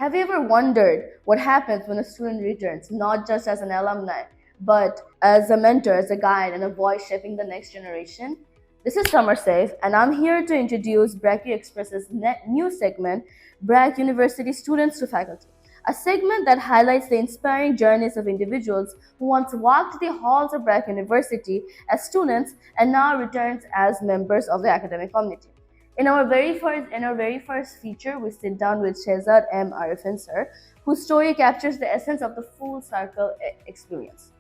Have you ever wondered what happens when a student returns, not just as an alumni, but as a mentor, as a guide, and a voice shaping the next generation? This is Samar Saif, and I'm here to introduce Brac Express's new segment, Brac University Students to Faculty, a segment that highlights the inspiring journeys of individuals who once walked the halls of Brac University as students and now returns as members of the academic community. In our very first feature, we sit down with Shehzad M Arifeen sir, whose story captures the essence of the full circle experience.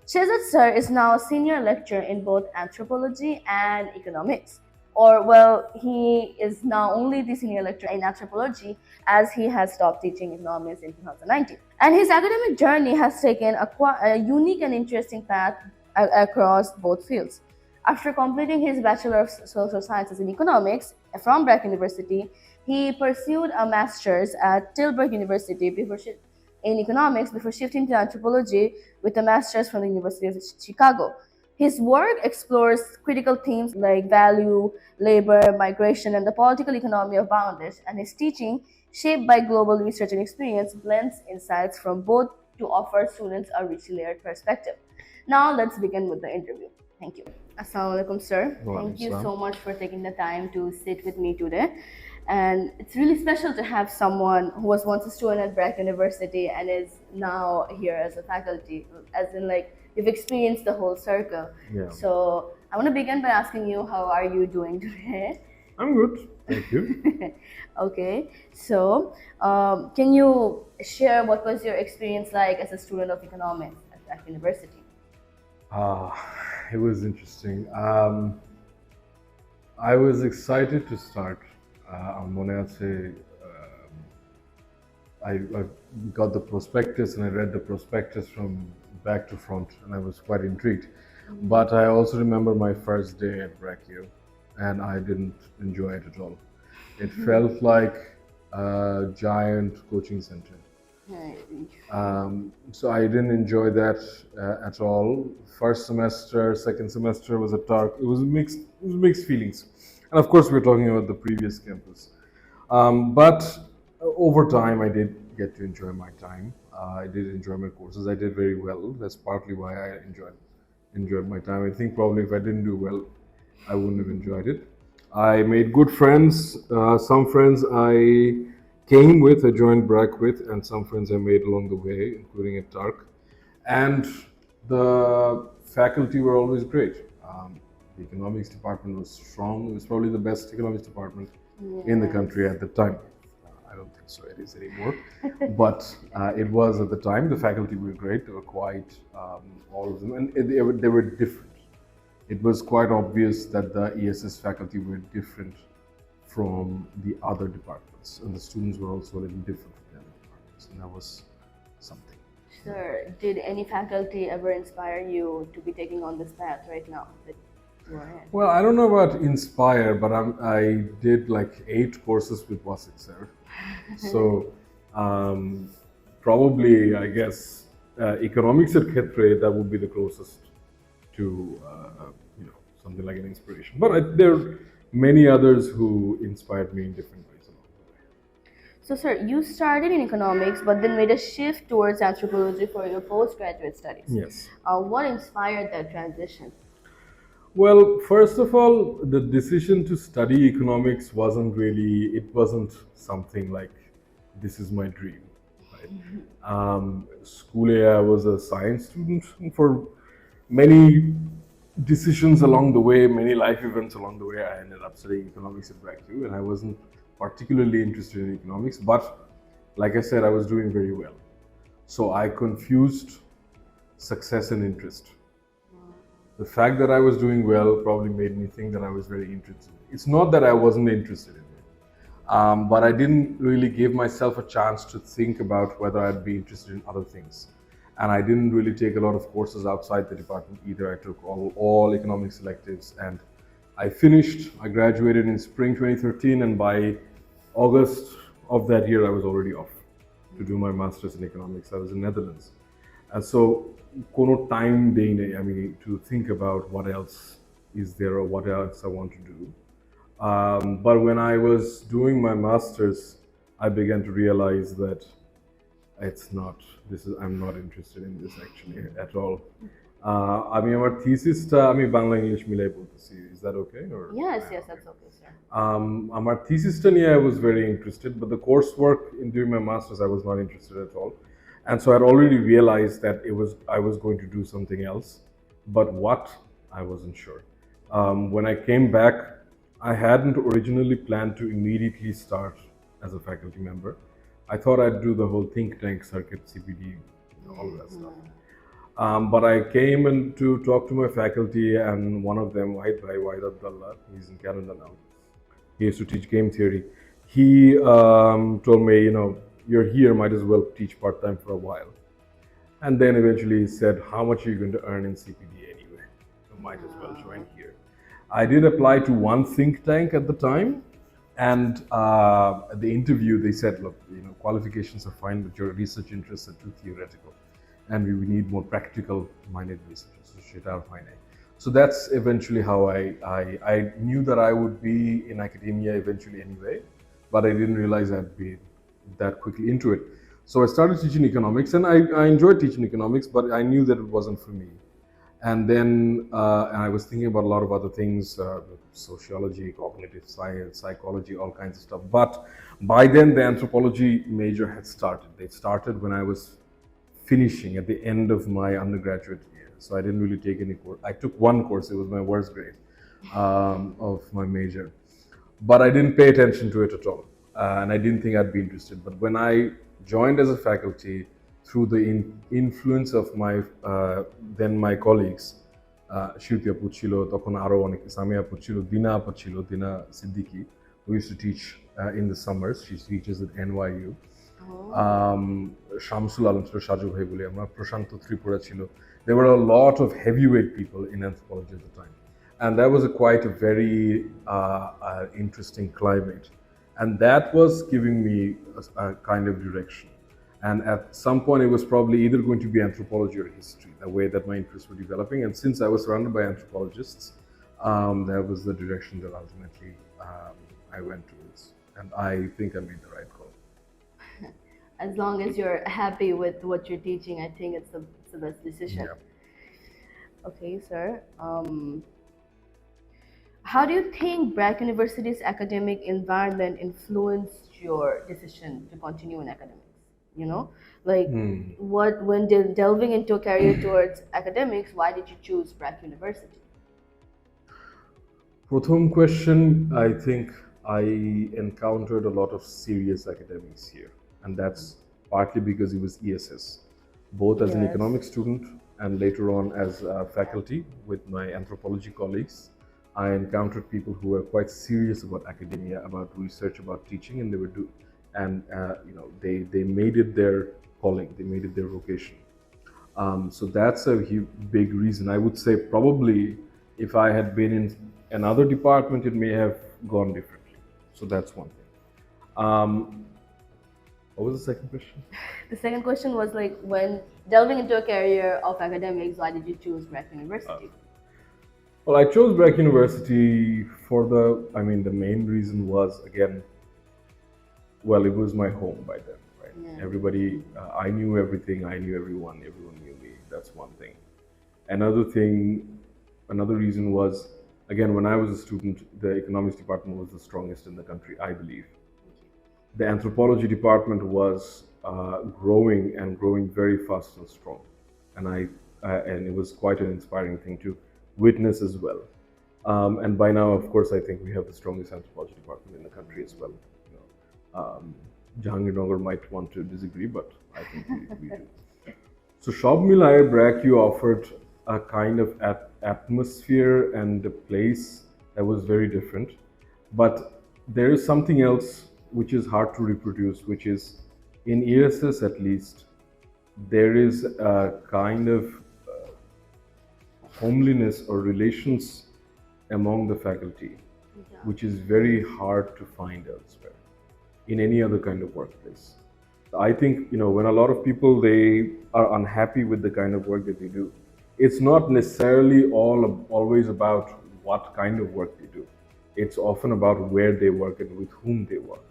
Shehzad sir is now a senior lecturer in both anthropology and economics. Or, well, he is now only the senior lecturer in anthropology as he has stopped teaching economics in 2019. And his academic journey has taken a unique and interesting path across both fields. After completing his Bachelor of Social Sciences in Economics from Brac University, he pursued a master's at Tilburg University in economics before shifting to anthropology with a master's from the University of Chicago. His work explores critical themes like value, labor, migration, and the political economy of Bangladesh, and his teaching, shaped by global research and experience, blends insights from both to offer students a richly layered perspective. Now, let's begin with the interview. Thank you. Assalamu alaikum, sir. Thank you so much for taking the time to sit with me today. And it's really special to have someone who was once a student at Brac University and is now here as a faculty, as in like you've experienced the whole circle. Yeah. So I want to begin by asking you, how are you doing today? I'm good, thank you. Okay, so can you share what was your experience like as a student of economics at Brac University? It was interesting. I was excited to start. I got the prospectus and I read the prospectus from back to front and I was quite intrigued. But I also remember my first day at Brac U and I didn't enjoy it at all. It felt like a giant coaching center. So I didn't enjoy that at all. First semester, second semester was a dark. It was mixed feelings, and of course we're talking about the previous campus. But over time, I did get to enjoy my time. I did enjoy my courses. I did very well. That's partly why I enjoyed my time. I think probably if I didn't do well, I wouldn't have enjoyed it. I made good friends. Some friends I came with, I joined Brac with, and some friends I made along the way, including at TARC. And the faculty were always great. The economics department was strong. It was probably the best economics department in the country at the time. I don't think so it is anymore, but it was at the time. The faculty were great. They were quite, all of them, and they were different. It was quite obvious that the ESS faculty were different from the other departments, and the students were also a little different from the other departments, and that was something. Sir, did any faculty ever inspire you to be taking on this path right now that you are in? Well, I don't know about inspire, but I did like 8 courses with Wasik sir. So probably, I guess, economics at Khetre, that would be the closest to something like an inspiration. But there are many others who inspired me in different ways along the way. So, sir, you started in economics, but then made a shift towards anthropology for your postgraduate studies. Yes. What inspired that transition? Well, first of all, the decision to study economics wasn't something like, this is my dream. Right? School I was a science student, and for many decisions along the way, many life events along the way, I ended up studying economics at Brac U, and I wasn't particularly interested in economics, but like I said, I was doing very well. So I confused success and interest. The fact that I was doing well probably made me think that I was very interested. It's not that I wasn't interested in it, but I didn't really give myself a chance to think about whether I'd be interested in other things. And I didn't really take a lot of courses outside the department either. I took all economics electives, and I graduated in spring 2013, and by August of that year, I was already off to do my master's in economics. I was in Netherlands. And so, kono time deine, I mean, to think about what else is there or what else I want to do. But when I was doing my master's, I began to realize that it's not, I'm not interested in this actually at all. আমি আমার থিসিসটা আমি Bangla English মিলাই বলতেছি, is that okay or Yes, yes, that's okay, sir. আমার থিসিসটা নিয়ে I was very interested, but the coursework in during my masters I was not interested at all, and so I'd already realized that I was going to do something else, but what, I wasn't sure. When I came back, I hadn't originally planned to immediately start as a faculty member. I thought I'd do the whole think tank circuit, CPD, all of that stuff. But I came in to talk to my faculty, and one of them, Wahid Abdullah, he's in Canada now. He used to teach game theory. He told me, you're here, might as well teach part-time for a while. And then eventually he said, how much are you going to earn in CPD anyway? You might as well join here. I did apply to one think tank at the time. And at the interview, they said, look, qualifications are fine, but your research interests are too theoretical. And we need more practical-minded researchers. So that's eventually how I knew that I would be in academia eventually anyway, but I didn't realize I'd be that quickly into it. So I started teaching economics, and I enjoyed teaching economics, but I knew that it wasn't for me. And then and I was thinking about a lot of other things, sociology, cognitive science, psychology, all kinds of stuff. But by then, the anthropology major had started. They started when I was finishing at the end of my undergraduate year. So I didn't really take any course. I took one course. It was my worst grade of my major. But I didn't pay attention to it at all. And I didn't think I'd be interested. But when I joined as a faculty, through the influence of my then my colleagues, Shruti Apu chilo, tokhon aro onek, Samia Apu chilo, Dina Apu chilo, Dina Siddiqui, who used to teach in the summers. She teaches at NYU. Shamsul Alam chilo, Shaju Bhai bole amra, Prashanto Tripura chilo. There were a lot of heavyweight people in anthropology at the time, and that was quite a very interesting climate, and that was giving me a kind of direction. And at some point, it was probably either going to be anthropology or history, the way that my interests were developing. And since I was surrounded by anthropologists, that was the direction that ultimately I went towards. And I think I made the right call. As long as you're happy with what you're teaching, I think it's the best decision. Yeah. Okay, sir. How do you think Brac University's academic environment influenced your decision to continue in academics? When delving into a career towards academics, why did you choose Brac University? Prothom question, I think I encountered a lot of serious academics here, and that's partly because it was ESS, both as an economics student and later on as faculty with my anthropology colleagues. I encountered people who were quite serious about academia, about research, about teaching, and they made it their calling, they made it their vocation. So that's a big reason. I would say probably if I had been in another department, it may have gone differently. So that's one thing. What was the second question? The second question was when delving into a career of academics, why did you choose Brac University? Well, I chose Brac University for the main reason was, again, well, it was my home by then, right? Yeah. Everybody, I knew everything, I knew everyone knew me. That's one thing. Another reason was, again, when I was a student, the economics department was the strongest in the country, I believe. The anthropology department was growing very fast and strong, and it was quite an inspiring thing to witness as well. And by now, of course, I think we have the strongest anthropology department in the country as well. Jahangirnagar might want to disagree, but I think we do. So Shob Milai Brac U offered a kind of atmosphere and a place that was very different. But there is something else which is hard to reproduce, which is in ESS at least, there is a kind of homeliness or relations among the faculty, which is very hard to find elsewhere in any other kind of workplace. I think, when a lot of people, they are unhappy with the kind of work that they do, it's not necessarily always about what kind of work they do. It's often about where they work and with whom they work.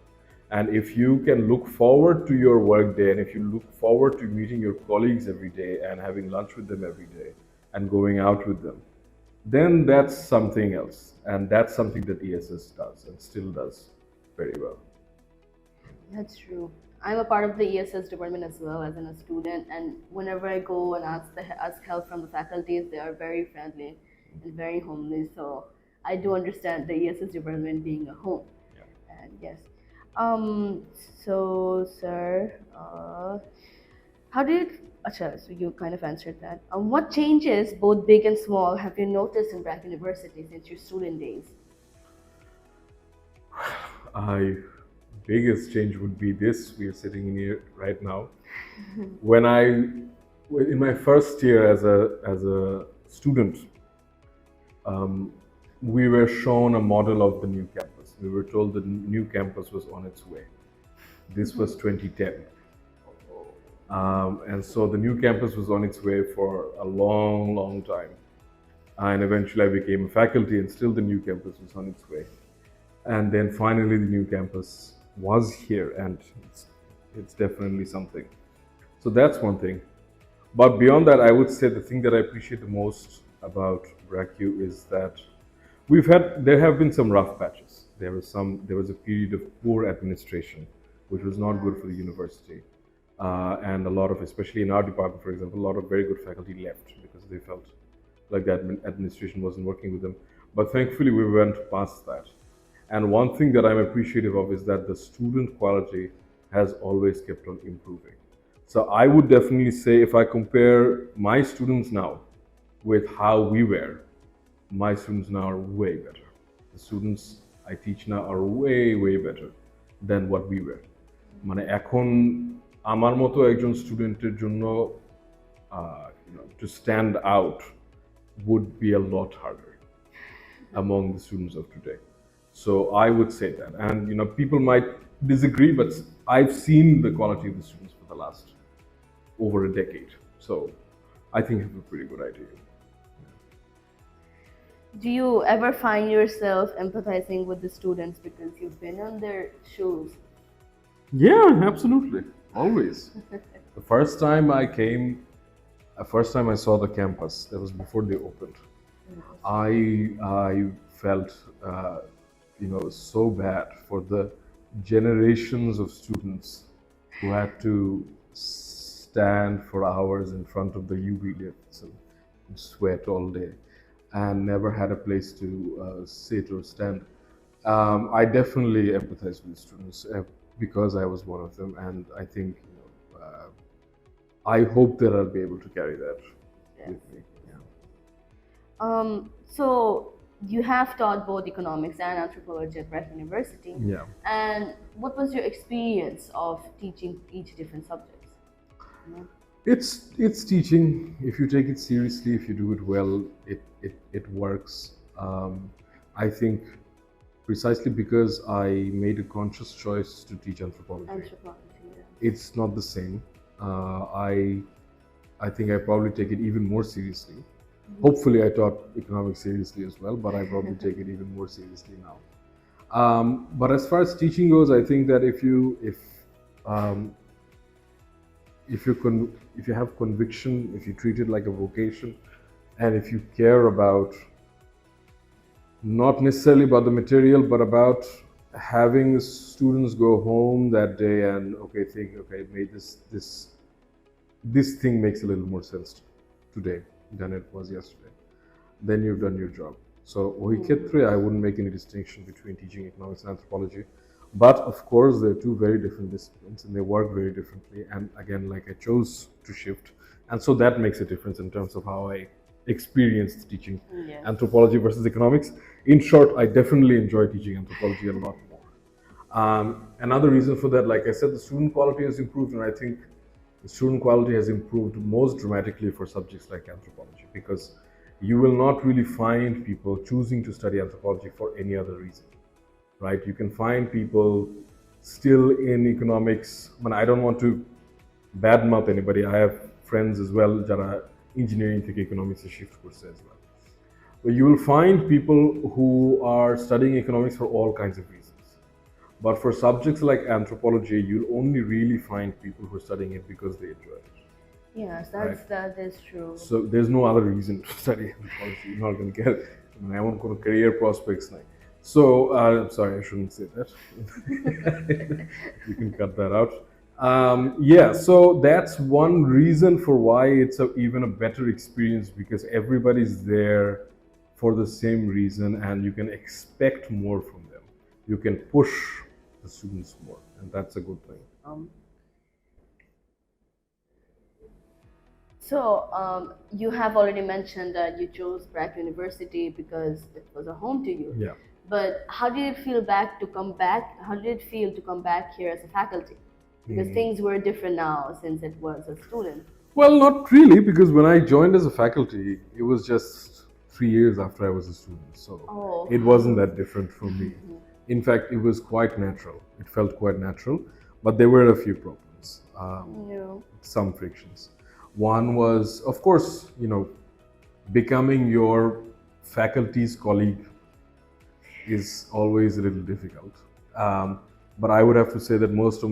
And if you can look forward to your work day, and if you look forward to meeting your colleagues every day and having lunch with them every day and going out with them, then that's something else. And that's something that ESS does and still does very well. That's true. I'm a part of the ESS department as well as a student, and whenever I go and ask help from the faculties, they are very friendly and very homely. So I do understand the ESS department being a home. Yeah. And yes. Um. So, sir, how did? Acha, so you kind of answered that. What changes, both big and small, have you noticed in Brac University since your student days? I biggest change would be this: we are sitting in here right now. When I, in my first year as a student, we were shown a model of the new campus. We were told the new campus was on its way. This was 2010. And so the new campus was on its way for a long, long time. And eventually I became a faculty, and still the new campus was on its way. And then finally the new campus was here, and it's definitely something. So that's one thing. But beyond that, I would say the thing that I appreciate the most about BRACU is that there have been some rough patches. There was a period of poor administration, which was not good for the university. And a lot of, especially in our department, for example, a lot of very good faculty left because they felt like the administration wasn't working with them. But thankfully, we went past that. And one thing that I'm appreciative of is that the student quality has always kept on improving. So I would definitely say, if I compare my students now with how we were, my students now are way better. The students I teach now are way, way better than what we were. মানে এখন আমার মতো একজন স্টুডেন্টের জন্য to stand out would be a lot harder among the students of today. So I would say that, and people might disagree, but I've seen the quality of the students for the last over a decade. So I think I have a pretty good idea. Do you ever find yourself empathizing with the students because you've been on their shoes? Yeah, absolutely. Always. The first time I saw the campus, that was before they opened. I felt so bad for the generations of students who had to stand for hours in front of the UV lifts and sweat all day and never had a place to sit or stand. I definitely empathize with students because I was one of them, and I think I hope that I'll be able to carry that with me. Yeah. So you have taught both economics and anthropology at Brac University. Yeah. And what was your experience of teaching each different subjects? It's teaching. If you take it seriously, if you do it well, it works. I think precisely because I made a conscious choice to teach anthropology. Anthropology, yeah. It's not the same. I think I probably take it even more seriously. Hopefully I taught economics seriously as well, but I probably take it even more seriously now. But as far as teaching goes, I think that if you have conviction, if you treat it like a vocation, and if you care about not necessarily about the material, but about having students go home that day and made this thing makes a little more sense today than it was yesterday, then you've done your job. So I wouldn't make any distinction between teaching economics and anthropology, but of course they're two very different disciplines and they work very differently, and again, like, I chose to shift, and so that makes a difference in terms of how I experienced teaching anthropology versus economics. In short, I definitely enjoy teaching anthropology a lot more. Another reason for that, like I said, the student quality has improved, and I think the student quality has improved most dramatically for subjects like anthropology, because you will not really find people choosing to study anthropology for any other reason, right? You can find people still in economics. I don't want to badmouth anybody. I have friends as well jara engineering থেকে economics shift করছে as well. But you will find people who are studying economics for all kinds of reasons. But for subjects like anthropology, you'll only really find people who are studying it because they enjoy it. Yes, Right. that is true. So there's no other reason to study anthropology. You're not going to get it. I mean, I won't go to career prospects now. So, sorry, I shouldn't say that. You can cut that out. Yeah, so that's one reason for why it's even a better experience, because everybody's there for the same reason and you can expect more from them. You can push the students more, and that's a good thing. You have already mentioned that you chose Brac University because it was a home to you. Yeah. But how did it feel to come back? How did it feel to come back here as a faculty? Because things were different now since it was a student. Well, not really, because when I joined as a faculty, it was just 3 years after I was a student. So it wasn't that different for me. In fact, it was quite natural. It felt quite natural, but there were a few problems, some frictions. One was, of course, becoming your faculty's colleague is always a little difficult. But I would have to say that most of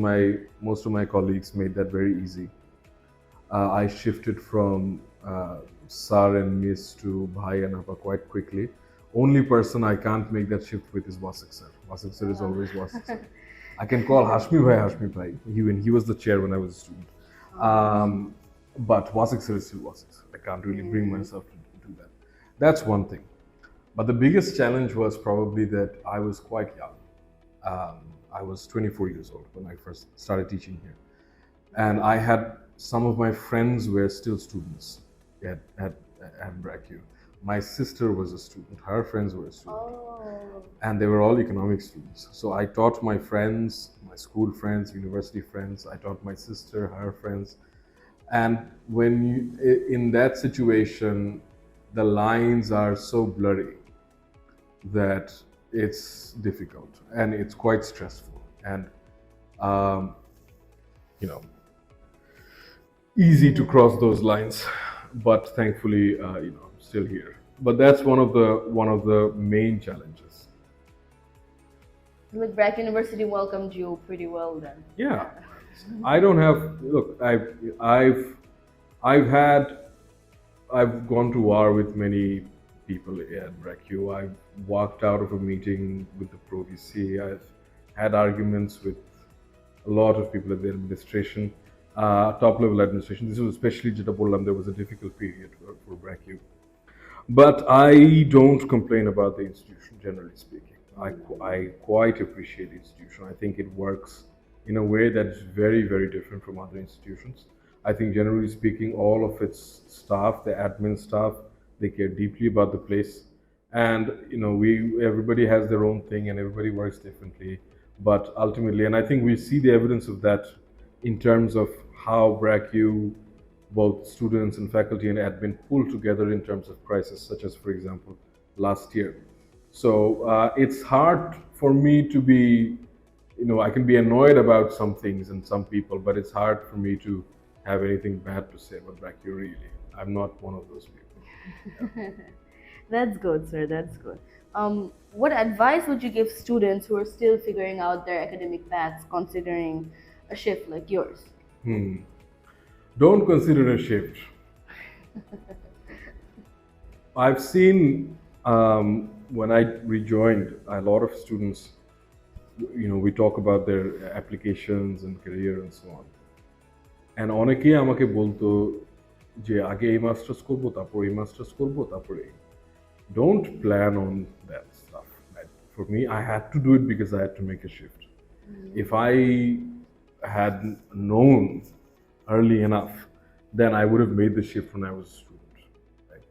my colleagues made that very easy. I shifted from Sir and Miss to Bhai and Appa quite quickly. Only person I can't make that shift with is Wasik sir. Wasik sir is always Wasik sir. I can call Hashmi Bhai. He was the chair when I was a student. But Wasik sir is still Wasik sir. I can't really bring myself to do that. That's one thing. But the biggest challenge was probably that I was quite young. I was 24 years old when I first started teaching here. And I had some of my friends were still students at Brac U. My sister was a student, her friends were a student. And they were all economics students. So I taught my friends, my school friends, university friends, I taught my sister, her friends. And when in that situation, the lines are so blurry that it's difficult and it's quite stressful and easy to cross those lines. But thankfully, I'm still here. But that's one of the main challenges. Like Brac University welcomed you pretty well then. Yeah. I don't have look. I've gone to war with many people at Brac U. I've walked out of a meeting with the Pro VC. I've had arguments with a lot of people at the administration, top level administration. This was especially Jitapolam. There was a difficult period for Brac U. But I don't complain about the institution, generally speaking. I quite appreciate the institution. I think it works in a way that's very, very different from other institutions. I think generally speaking, all of its staff, the admin staff, they care deeply about the place. And everybody has their own thing and everybody works differently. But ultimately, and I think we see the evidence of that in terms of how Brac U, both students and faculty and admin pull together in terms of crisis, such as, for example, last year. So it's hard for me to be, I can be annoyed about some things and some people, but it's hard for me to have anything bad to say about Brac U, really. I'm not one of those people. Yeah. That's good, sir. That's good. What advice would you give students who are still figuring out their academic paths, considering a shift like yours? Don't consider a shift. I've seen when I rejoined, a lot of students, we talk about their applications and career and so on. And অনেকেই আমাকে বলতো যে আগে এই masters করবো তারপর এই masters করবো তারপরে don't plan on that stuff. For me, I had to do it because I had to make a shift. If I had known early enough, then I would have made the shift when I was a student. Right?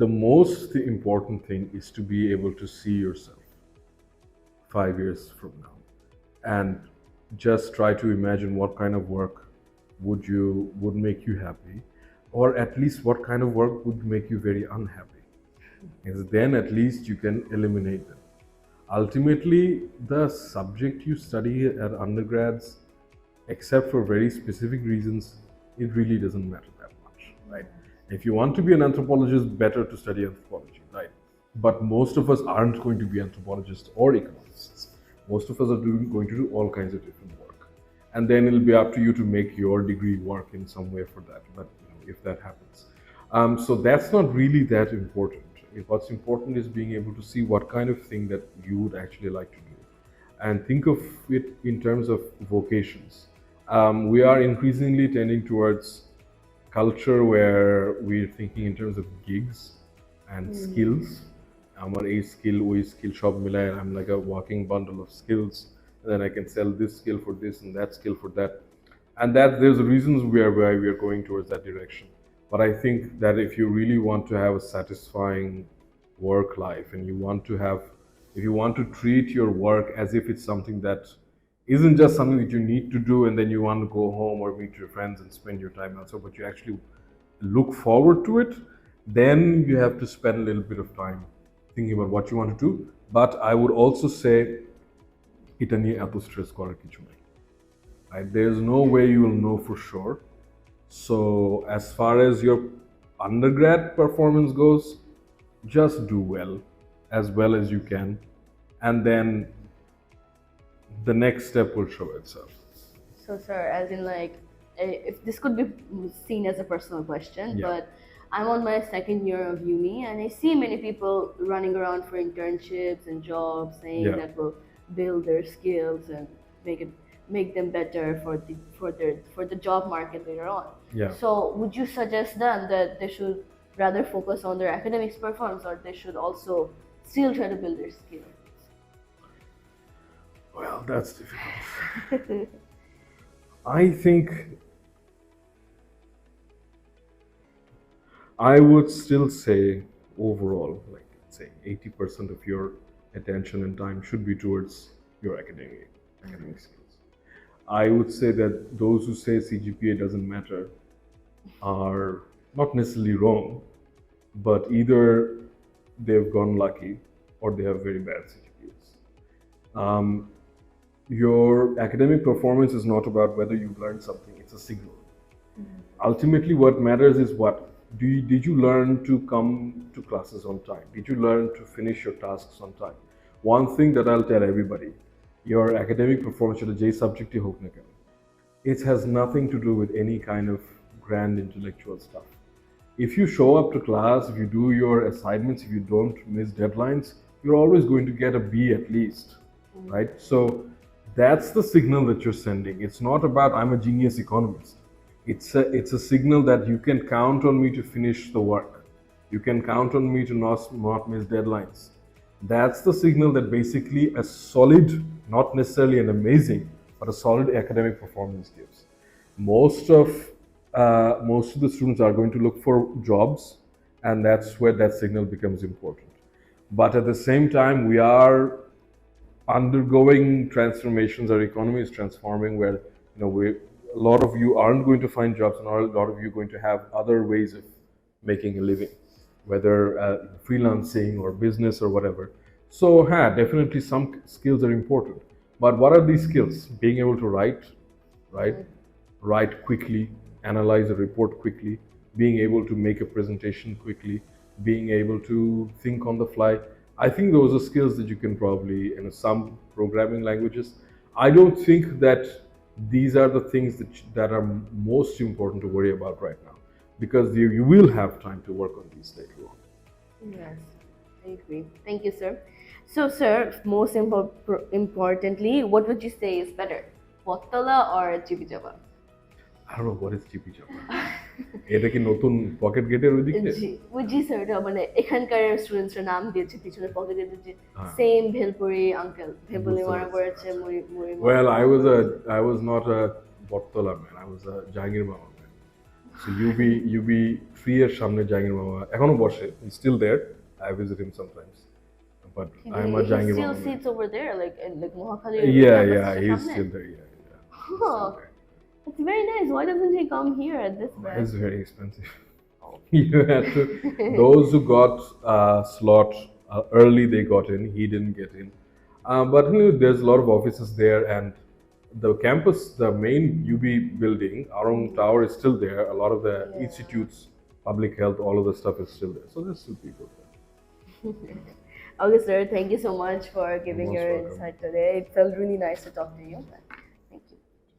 The most important thing is to be able to see yourself 5 years from now and just try to imagine what kind of work would make you happy, or at least what kind of work would make you very unhappy. Because then at least you can eliminate them. Ultimately, the subject you study at undergrads, except for very specific reasons, it really doesn't matter that much, right? If you want to be an anthropologist, better to study anthropology, right? But most of us aren't going to be anthropologists or economists. Most of us are going to do all kinds of different work, and then it'll be up to you to make your degree work in some way for that. But if that happens, so that's not really that important. What's important is being able to see what kind of thing that you would actually like to do, and think of it in terms of vocations. We are increasingly tending towards culture where we're thinking in terms of gigs and skills. আমার এই skill ওই skill সব মিলায় I'm like a walking bundle of skills, and then I can sell this skill for this and that skill for that, and that there's reasons why we are going towards that direction. But I think that if you really want to have a satisfying work life, and you want to have, if you want to treat your work as if it's something that isn't just something that you need to do and then you want to go home or meet your friends and spend your time elsewhere, but you actually look forward to it, then you have to spend a little bit of time thinking about what you want to do. But I would also say, এটা নিয়ে এত stress করার কিছু নেই. Right? There's no way you will know for sure. So as far as your undergrad performance goes, just do well as you can, and then the next step will show itself. So, sir, as in like, if this could be seen as a personal question, Yeah. but I'm on my second year of uni, and I see many people running around for internships and jobs, saying Yeah. that will build their skills and make them better for the job market later on. Yeah. So, would you suggest them that they should rather focus on their academics performance, or they should also still try to build their skills? Well, that's difficult. I think I would still say overall, like say 80% of your attention and time should be towards your academic skills. I would say that those who say CGPA doesn't matter are not necessarily wrong, but either they've gone lucky or they have very bad CGPAs. Your academic performance is not about whether you've learned something, it's a signal. Ultimately, what matters is what did you learn to come to classes on time? Did you learn to finish your tasks on time? One thing that I'll tell everybody, your academic performance should J subject hoke na keno, it has nothing to do with any kind of grand intellectual stuff. If you show up to class, if you do your assignments, if you don't miss deadlines, you're always going to get a B at least, right? So that's the signal that you're sending. It's not about I'm a genius economist. It's a signal that you can count on me to finish the work. You can count on me to not miss deadlines. That's the signal that basically a solid, not necessarily an amazing, but a solid academic performance gives. Most of the students are going to look for jobs, and that's where that signal becomes important. But at the same time, we are undergoing transformations. Our economy is transforming, where a lot of you aren't going to find jobs, and a lot of you are going to have other ways of making a living, whether freelancing or business or whatever. So definitely some skills are important. But what are these skills? Being able to write quickly, analyze a report quickly, being able to make a presentation quickly, being able to think on the fly. I think those are skills that you can probably, some programming languages. I don't think that these are the things that are most important to worry about right now, because you will have time to work on these later on. Yes, I agree. Thank you, sir. So, sir, most importantly, what would you say is better, Potala or Chibi Java? I don't know what is Chibi Java. এটা কি নতুন pocket গেটের ওইদিকে? জি sir, এটা মানে এখানকার স্টুডেন্টসরা নাম দিয়েছে পিছনে পকেট গেটের যে সেম ভেলপুরি আঙ্কেল ভেলপুরি মারা পড়েছে মুড়ি মুড়ি। Well, I was not a Potala man. I was a Jahangir Mama man. So you be 3 years সামনে জাহাঙ্গীর মামা এখনো বসে. He's still there. I visit him sometimes. But I'm a Jahangir Mama. He still sits over there, like Mohakhali. Yeah, he's still there. Yeah. Oh, it's very nice. Why doesn't he come here at this time? It's very expensive. You had to. Those who got slot early, they got in. He didn't get in. But there's a lot of offices there, and the campus, the main UB building, Arong Tower is still there. A lot of the institutes, public health, all of the stuff is still there. So there's still people there. Okay, sir, thank you so much for giving Most your welcome. insight today. It felt really nice to talk to you.